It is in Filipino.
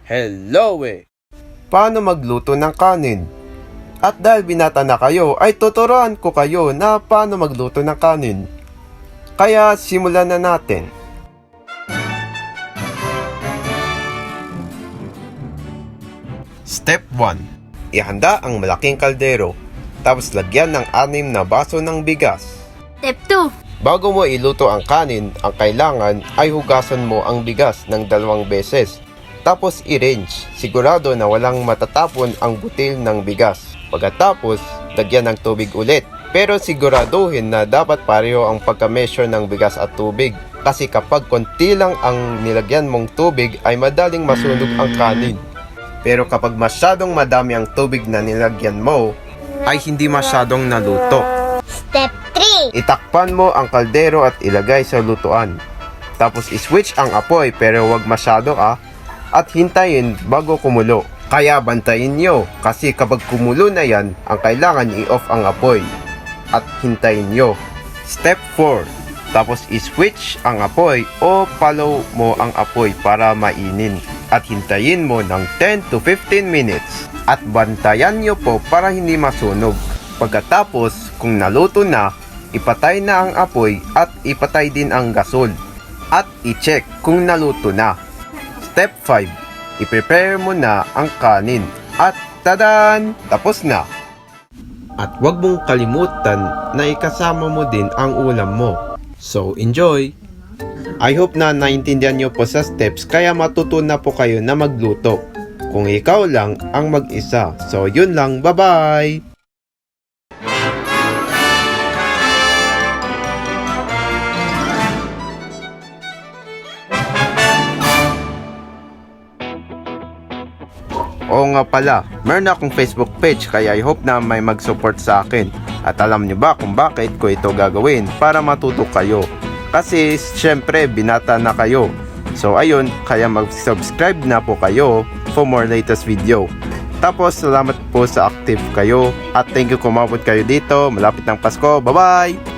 Hello Paano magluto ng kanin? At dahil binata na kayo, ay tuturuan ko kayo na paano magluto ng kanin. Kaya simulan na natin. Step 1. Ihanda ang malaking kaldero, tapos lagyan ng 6 na baso ng bigas. Step 2. Bago mo iluto ang kanin, ang kailangan ay hugasan mo ang bigas ng 2 beses. Tapos i-rinse, sigurado na walang matatapon ang butil ng bigas. Pagkatapos, lagyan ng tubig ulit. Pero siguraduhin na dapat pareho ang pagka-measure ng bigas at tubig. Kasi kapag konti lang ang nilagyan mong tubig ay madaling masunog ang kanin. Pero kapag masyadong madami ang tubig na nilagyan mo, ay hindi masyadong naluto. Step 3. Itakpan mo ang kaldero at ilagay sa lutuan. Tapos i-switch ang apoy pero wag masyado at hintayin bago kumulo. Kaya bantayin nyo kasi kapag kumulo na yan, ang kailangan i-off ang apoy at hintayin nyo. Step 4. Tapos i-switch ang apoy o follow mo ang apoy para mainin at hintayin mo ng 10 to 15 minutes at bantayan nyo po para hindi masunog. Pagkatapos, kung naluto na, ipatay na ang apoy at ipatay din ang gasol at i-check kung naluto na. Step 5. I-prepare mo na ang kanin at tadan! Tapos na! At huwag mong kalimutan na ikasama mo din ang ulam mo. So, enjoy! I hope na naintindihan nyo po sa steps kaya matutunan na po kayo na magluto. Kung ikaw lang ang mag-isa. So, yun lang. Bye-bye! Oo nga pala, meron akong Facebook page kaya I hope na may mag-support sa akin. At alam nyo ba kung bakit ko ito gagawin? Para matuto kayo. Kasi syempre binata na kayo. So ayun, kaya mag-subscribe na po kayo for more latest video. Tapos salamat po sa active kayo. At thank you kung umabot kayo dito. Malapit ng Pasko. Bye bye!